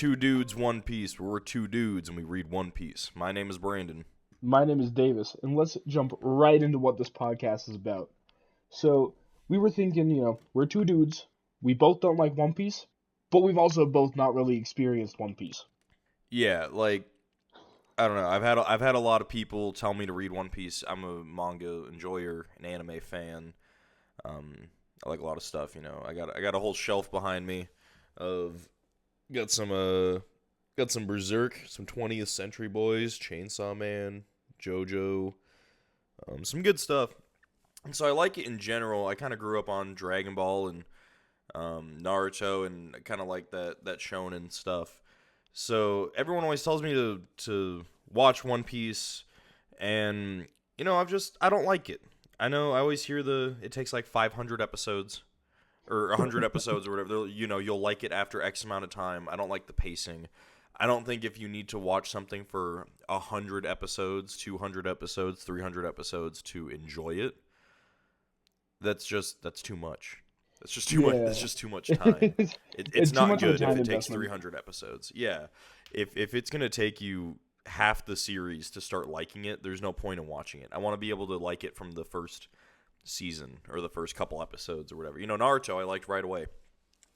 Two Dudes, One Piece, where we're two dudes and we read One Piece. My name is Brandon. My name is Davis, and let's jump right into what this podcast is about. So, we were thinking, we're two dudes. We both don't like One Piece, but we've also both not really experienced One Piece. Yeah, like, I don't know. I've had a lot of people tell me to read One Piece. I'm a manga enjoyer, an anime fan. I like a lot of stuff. I got a whole shelf behind me of got some Berserk, some 20th Century Boys, Chainsaw Man, JoJo, some good stuff. And so I like it in general. I kind of grew up on Dragon Ball and Naruto, and I kind of like that shonen stuff. So everyone always tells me to watch One Piece, and I don't like it. I know I always hear it takes like 500 episodes or 100 episodes or whatever. You'll like it after X amount of time. I don't like the pacing. I don't think if you need to watch something for 100 episodes, 200 episodes, 300 episodes to enjoy it, that's too much. That's just too much. That's just too much time. It's It's too not much of a good if time it takes investment. 300 episodes. Yeah, if it's gonna take you half the series to start liking it, there's no point in watching it. I want to be able to like it from the first season or the first couple episodes or whatever. Naruto I liked right away.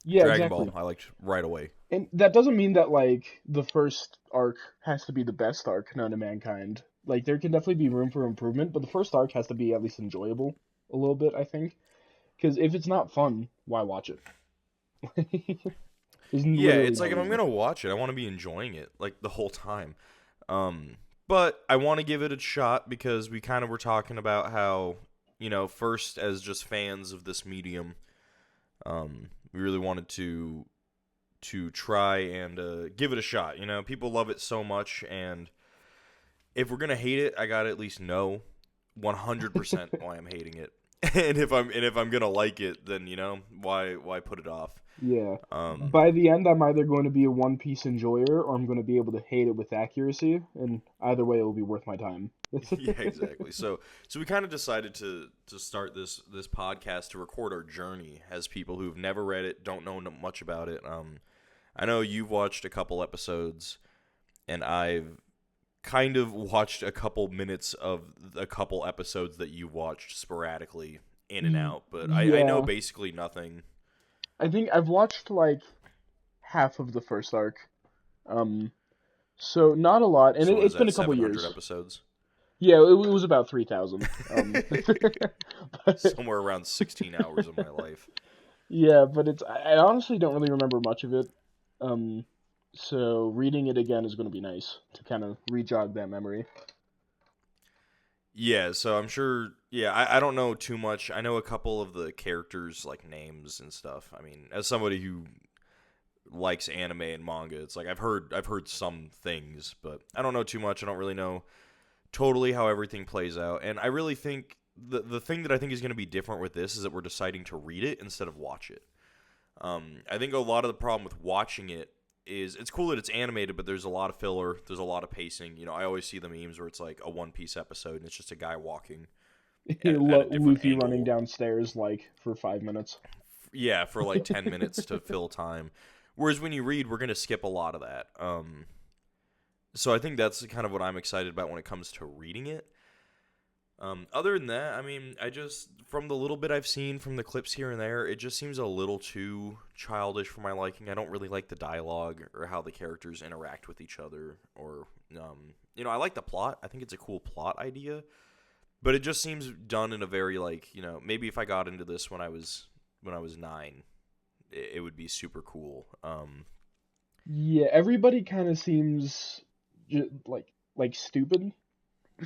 Yeah, Dragon Ball exactly. I liked right away. And that doesn't mean that, like, the first arc has to be the best arc known to mankind. Like, there can definitely be room for improvement, but the first arc has to be at least enjoyable a little bit, I think. Because if it's not fun, why watch it? There's Yeah, literally it's no like if I'm reason. gonna watch it, I want to be enjoying it like the whole time. But I want to give it a shot because we kind of were talking about how first as just fans of this medium, we really wanted to try and give it a shot. People love it so much, and if we're gonna hate it, I gotta at least know 100% why I'm hating it. And if I'm gonna like it, then why put it off? Yeah. Um, By the end, I'm either going to be a One Piece enjoyer or I'm going to be able to hate it with accuracy, and either way, it will be worth my time. yeah, exactly. So we kind of decided to start this podcast to record our journey as people who've never read it, don't know much about it. I know you've watched a couple episodes, and I've kind of watched a couple minutes of a couple episodes that you watched sporadically in and Y- out, but I know Yeah. basically nothing. I think I've watched like half of the first arc. Um, so not a lot, and So what is it's been that, a couple 700 years. episodes? Yeah, it was about 3,000. But Somewhere around 16 hours of my life. yeah, but I honestly don't really remember much of it. Um, so reading it again is going to be nice to kind of re-jog that memory. Yeah, so I'm sure. Yeah, I don't know too much. I know a couple of the characters, like names and stuff. I mean, as somebody who likes anime and manga, it's like I've heard some things, but I don't know too much. I don't really know totally how everything plays out. And I really think the thing that I think is going to be different with this is that we're deciding to read it instead of watch it. I think a lot of the problem with watching it is it's cool that it's animated, but there's a lot of filler. There's a lot of pacing. I always see the memes where it's like a One Piece episode and it's just a guy walking at a different Luffy running angle. downstairs like for 5 minutes. Yeah, for like 10 minutes to fill time. Whereas when you read, we're going to skip a lot of that. So I think that's kind of what I'm excited about when it comes to reading it. Other than that, I mean, from the little bit I've seen from the clips here and there, it just seems a little too childish for my liking. I don't really like the dialogue or how the characters interact with each other, or, I like the plot. I think it's a cool plot idea, but it just seems done in a very, like, maybe if I got into this when I was 9, it would be super cool. Yeah, everybody kind of seems like stupid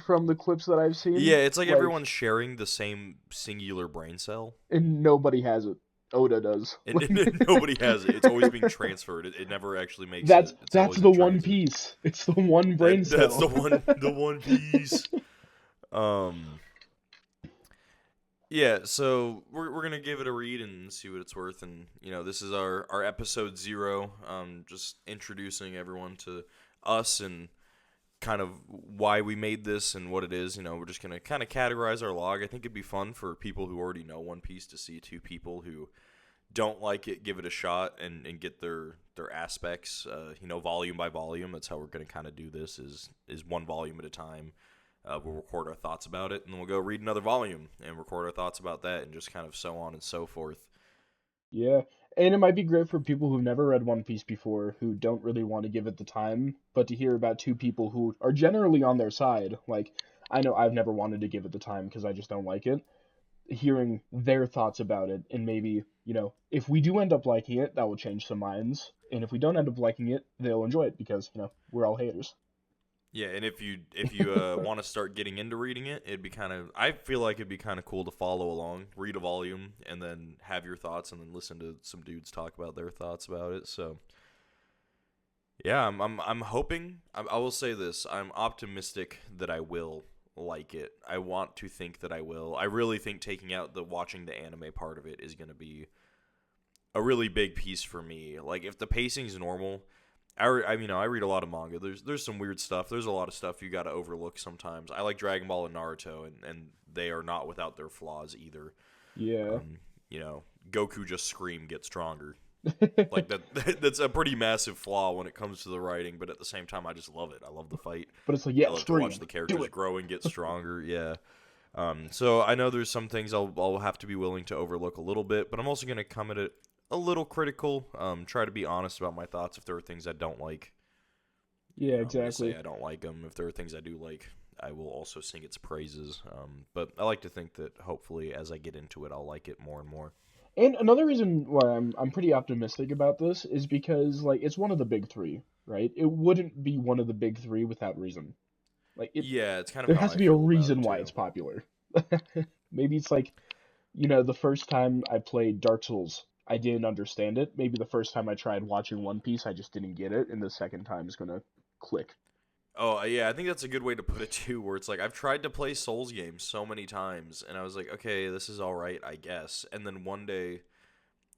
from the clips that I've Yeah, seen. it's like Like, everyone's sharing the same singular brain cell. and nobody has it. Oda does. And nobody has it. It's always being transferred. It never actually makes That's it. It's that's always the in One transit. Piece. It's the one brain That's cell. the one piece. Um yeah, so we're gonna give it a read and see what it's worth, and this is our episode 0. Just introducing everyone to us and kind of why we made this and what it is. We're just gonna kind of categorize our log. I think it'd be fun for people who already know One Piece to see two people who don't like it, give it a shot and get their aspects, volume by volume. That's how we're going to kind of do this is one volume at a time. We'll record our thoughts about it, and then we'll go read another volume and record our thoughts about that, and just kind of so on and so forth. Yeah, and it might be great for people who've never read One Piece before, who don't really want to give it the time, but to hear about two people who are generally on their side. Like, I know I've never wanted to give it the time because I just don't like it. Hearing their thoughts about it, and maybe, if we do end up liking it, that will change some minds. And if we don't end up liking it, they'll enjoy it because, we're all haters. Yeah, and if you want to start getting into reading it, I feel like it'd be kind of cool to follow along, read a volume, and then have your thoughts, and then listen to some dudes talk about their thoughts about it. So, yeah, I'm hoping. I will say this: I'm optimistic that I will like it. I want to think that I will. I really think taking out the watching the anime part of it is going to be a really big piece for me. Like, if the pacing's normal. I read a lot of manga. There's some weird stuff. There's a lot of stuff you got to overlook sometimes. I like Dragon Ball and Naruto, and they are not without their flaws either. Yeah. Goku just scream, get stronger. Like that's a pretty massive flaw when it comes to the writing, but at the same time, I just love it. I love the fight. But it's like, I love to watch the characters grow and get stronger. Yeah. So I know there's some things I'll have to be willing to overlook a little bit, but I'm also going to come at it a little critical. Try to be honest about my thoughts if there are things I don't like. Yeah, exactly. Say I don't like them. If there are things I do like, I will also sing its praises. But I like to think that hopefully as I get into it, I'll like it more and more. And another reason why I'm pretty optimistic about this is because, like, it's one of the big three, right? It wouldn't be one of the big three without reason. It's kind of there has to be a reason why it's popular. Maybe it's like, the first time I played Dark Souls, I didn't understand it. Maybe the first time I tried watching One Piece, I just didn't get it, and the second time is gonna click. Oh, yeah, I think that's a good way to put it, too, where it's like, I've tried to play Souls games so many times, and I was like, okay, this is alright, I guess. And then one day,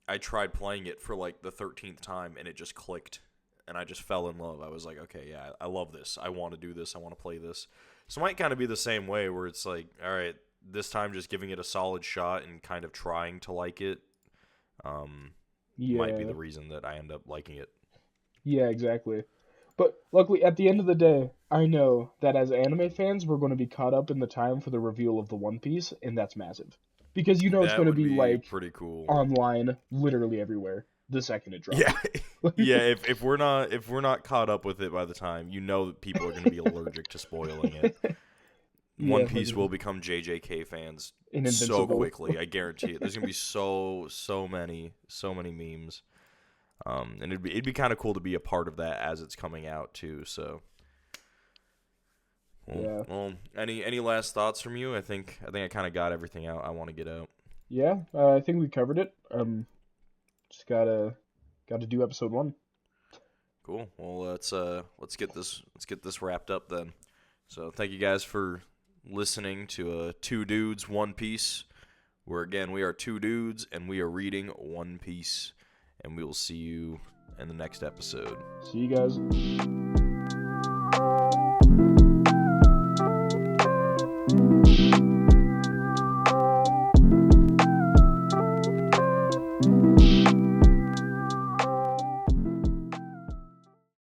I tried playing it for, like, the 13th time, and it just clicked, and I just fell in love. I was like, okay, yeah, I love this. I want to do this. I want to play this. So it might kind of be the same way, where it's like, alright, this time just giving it a solid shot and kind of trying to like it. Might be the reason that I end up liking it. Yeah, exactly. But luckily, at the end of the day, I know that as anime fans, we're going to be caught up in the time for the reveal of the One Piece, and that's massive. Because it's going to be like pretty cool online, literally everywhere the second it drops. Yeah, yeah. If we're not caught up with it by the time, that people are going to be allergic to spoiling it. One Piece will become JJK fans so quickly. I guarantee it. There's gonna be so many memes, and it'd be kind of cool to be a part of that as it's coming out too. So, well, any last thoughts from you? I think I kind of got everything out I want to get out. Yeah, I think we covered it. Just gotta do episode 1. Cool. Well, let's get this wrapped up then. So, thank you guys for listening to Two Dudes, One Piece, where again we are two dudes and we are reading One Piece, and we will see you in the next episode. See you guys.